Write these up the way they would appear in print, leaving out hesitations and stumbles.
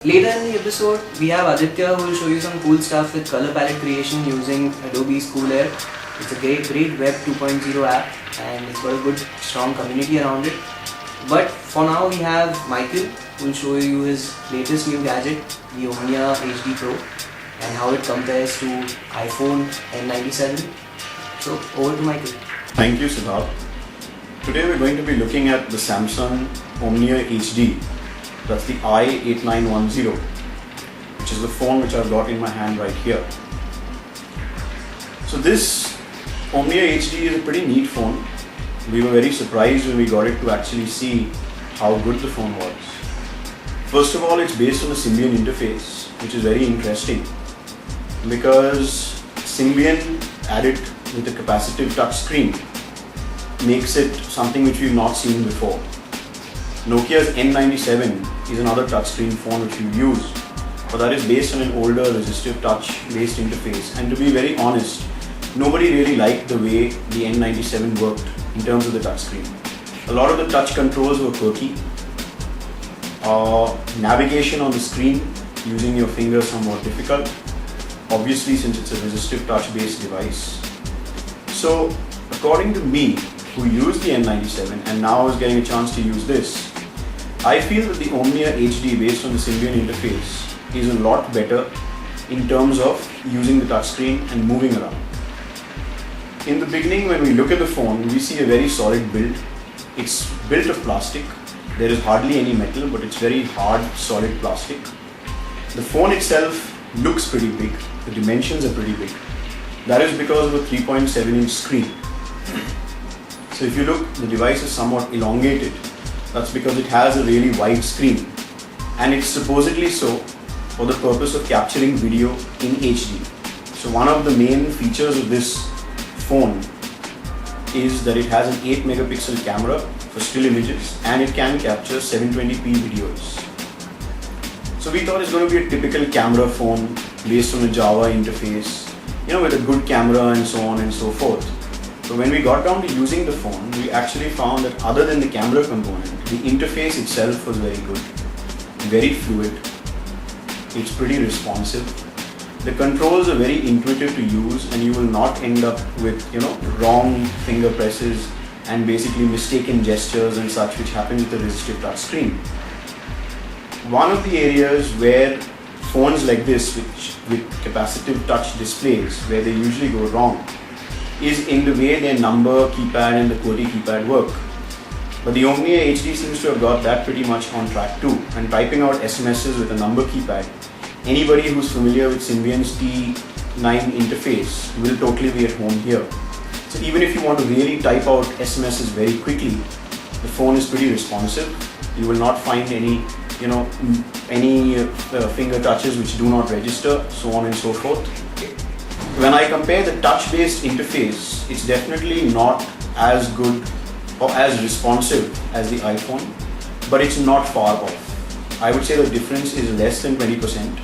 Later in the episode, we have Aditya who will show you some cool stuff with color palette creation using Adobe's Cool Air. It's a great Web 2.0 app and it's got a good strong community around it. But for now we have Michael who will show you his latest new gadget, the Omnia HD Pro, and how it compares to iPhone N97. So over to Michael. Thank you, Siddharth. Today we're going to be looking at the Samsung Omnia HD. That's the i8910, which is the phone which I've got in my hand right here. So this Omnia HD is a pretty neat phone. We were very surprised when we got it to actually see how good the phone was. First of all, it's based on the Symbian interface, which is very interesting because Symbian added with a capacitive touch screen makes it something which we've not seen before. Nokia's N97 is another touchscreen phone which we've used, but that is based on an older resistive touch based interface, and to be very honest, nobody really liked the way the N97 worked in terms of the touchscreen. A lot of the touch controls were quirky. Navigation on the screen using your finger somewhat difficult, obviously since it's a resistive touch based device. So according to me, who used the N97 and now is getting a chance to use this, I feel that the Omnia HD based on the Symbian interface is a lot better in terms of using the touchscreen and moving around. In the beginning, when we look at the phone, we see a very solid build. It's built of plastic. There is hardly any metal, but it's very hard, solid plastic. The phone itself looks pretty big. The dimensions are pretty big. That is because of a 3.7-inch screen. So if you look, the device is somewhat elongated. That's because it has a really wide screen, and it's supposedly so for the purpose of capturing video in HD. So one of the main features of this phone is that it has an 8 megapixel camera for still images, and it can capture 720p videos. So we thought it's going to be a typical camera phone based on a Java interface, with a good camera and so on and so forth. So when we got down to using the phone, we actually found that other than the camera component, the interface itself was very good, very fluid, it's pretty responsive. The controls are very intuitive to use, and you will not end up with wrong finger presses and basically mistaken gestures and such, which happen with the resistive touch screen. One of the areas where phones like this, with capacitive touch displays, where they usually go wrong, is in the way their number keypad and the QWERTY keypad work. But the Omnia HD seems to have got that pretty much on track too, and typing out SMSs with a number keypad, anybody who's familiar with Symbian's T9 interface will totally be at home here. So even if you want to really type out SMSs very quickly, the phone is pretty responsive. You will not find any finger touches which do not register, so on and so forth. When I compare the touch-based interface, it's definitely not as good or as responsive as the iPhone, but it's not far off. I would say the difference is less than 20%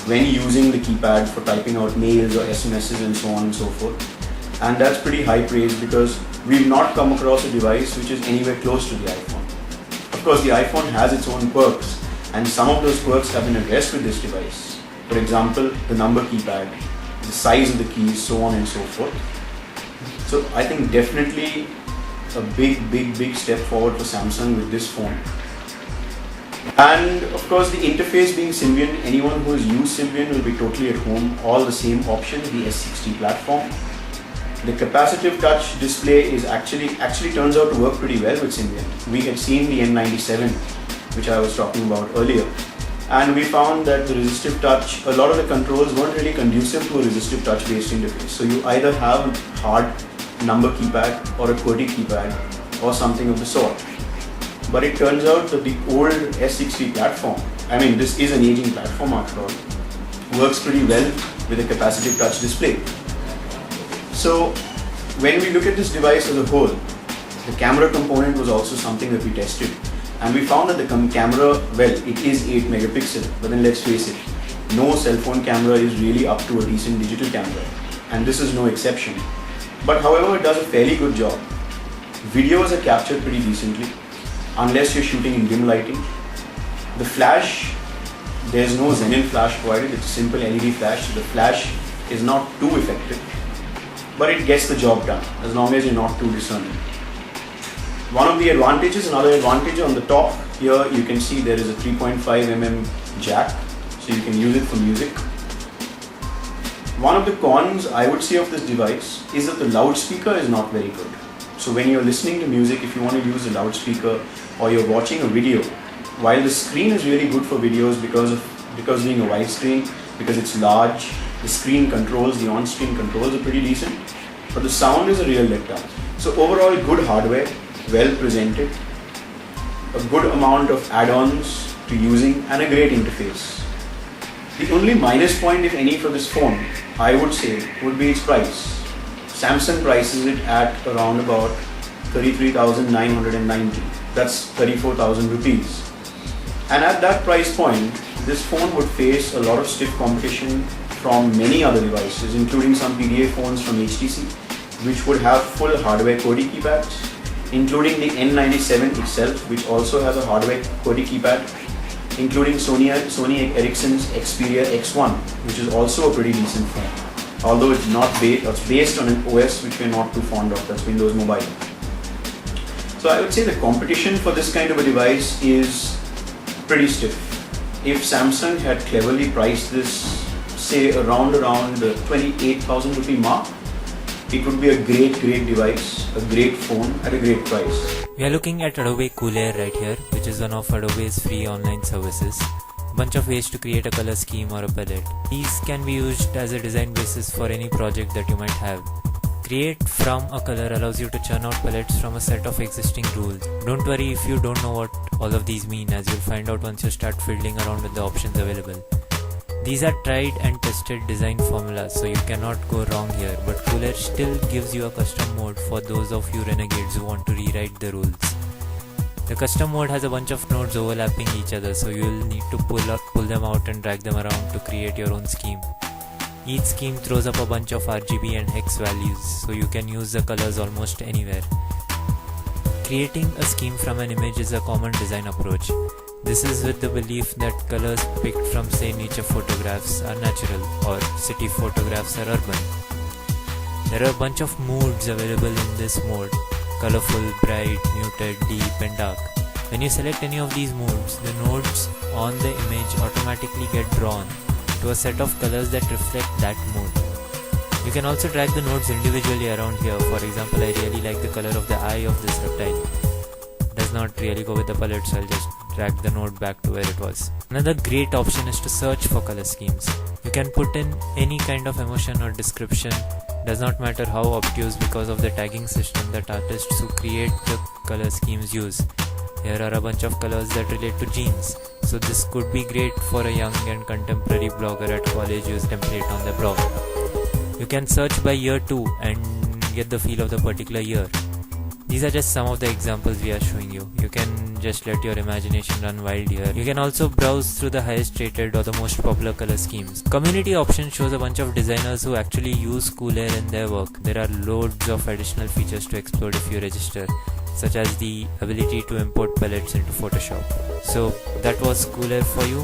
when using the keypad for typing out mails or SMSs and so on and so forth. And that's pretty high praise because we've not come across a device which is anywhere close to the iPhone. Of course, the iPhone has its own quirks, and some of those quirks have been addressed with this device. For example, the number keypad, the size of the keys, so on and so forth. So I think definitely a big step forward for Samsung with this phone. And of course, the interface being Symbian, anyone who has used Symbian will be totally at home. All the same options, the S60 platform. The capacitive touch display is actually turns out to work pretty well with Symbian. We had seen the N97, which I was talking about earlier. And we found that the resistive touch, a lot of the controls weren't really conducive to a resistive touch based interface. So you either have a hard number keypad or a QWERTY keypad or something of the sort. But it turns out that the old S60 platform, this is an aging platform after all, works pretty well with a capacitive touch display. So when we look at this device as a whole, the camera component was also something that we tested. And we found that the camera, it is 8 megapixel, but then let's face it, no cell phone camera is really up to a decent digital camera, and this is no exception. But however, it does a fairly good job. Videos are captured pretty decently, unless you're shooting in dim lighting. The flash There's no Xenon flash provided, it's a simple LED flash, so the flash is not too effective, but it gets the job done as long as you're not too discerning. One of the advantages, another advantage on the top here, you can see there is a 3.5mm jack, so you can use it for music. One of the cons I would say of this device is that the loudspeaker is not very good. So when you're listening to music, if you want to use a loudspeaker or you're watching a video, while the screen is really good for videos because being a widescreen, because it's large, the screen controls, the on-screen controls are pretty decent, but the sound is a real letdown. So overall, good hardware, well presented, a good amount of add-ons to using, and a great interface. The only minus point, if any, for this phone, I would say, would be its price. Samsung prices it at around about 33,990. That's 34,000 rupees. And at that price point, this phone would face a lot of stiff competition from many other devices, including some PDA phones from HTC, which would have full hardware QWERTY keypads, including the N97 itself, which also has a hardware QWERTY keypad, including Sony Ericsson's Xperia X1, which is also a pretty decent phone, although it's based on an OS which we're not too fond of, that's Windows Mobile. So I would say the competition for this kind of a device is pretty stiff. If Samsung had cleverly priced this, say around the 28,000 rupee mark, it would be a great device, a great phone at a great price. We are looking at Adobe Cool Air right here, which is one of Adobe's free online services. Bunch of ways to create a color scheme or a palette. These can be used as a design basis for any project that you might have. Create from a color allows you to churn out palettes from a set of existing rules. Don't worry if you don't know what all of these mean, as you'll find out once you start fiddling around with the options available. These are tried and tested design formulas, so you cannot go wrong here, but Cool Air still gives you a custom mode for those of you renegades who want to rewrite the rules. The custom mode has a bunch of nodes overlapping each other, so you will need to pull them out and drag them around to create your own scheme. Each scheme throws up a bunch of RGB and hex values, so you can use the colors almost anywhere. Creating a scheme from an image is a common design approach. This is with the belief that colors picked from, say, nature photographs are natural or city photographs are urban. There are a bunch of moods available in this mode: colorful, bright, muted, deep and dark. When you select any of these modes, the nodes on the image automatically get drawn to a set of colors that reflect that mood. You can also drag the nodes individually around here. For example, I really like the color of the eye of this reptile. Does not really go with the palette, so I'll just drag the node back to where it was. Another great option is to search for color schemes. You can put in any kind of emotion or description, does not matter how obtuse, because of the tagging system that artists who create the color schemes use. Here are a bunch of colors that relate to jeans, so this could be great for a young and contemporary blogger at college whose template on their blog. You can search by year too and get the feel of the particular year. These are just some of the examples we are showing you. You can just let your imagination run wild here. You can also browse through the highest rated or the most popular color schemes. Community options shows a bunch of designers who actually use Cool Air in their work. There are loads of additional features to explore if you register, such as the ability to import palettes into Photoshop. So that was Cool Air for you.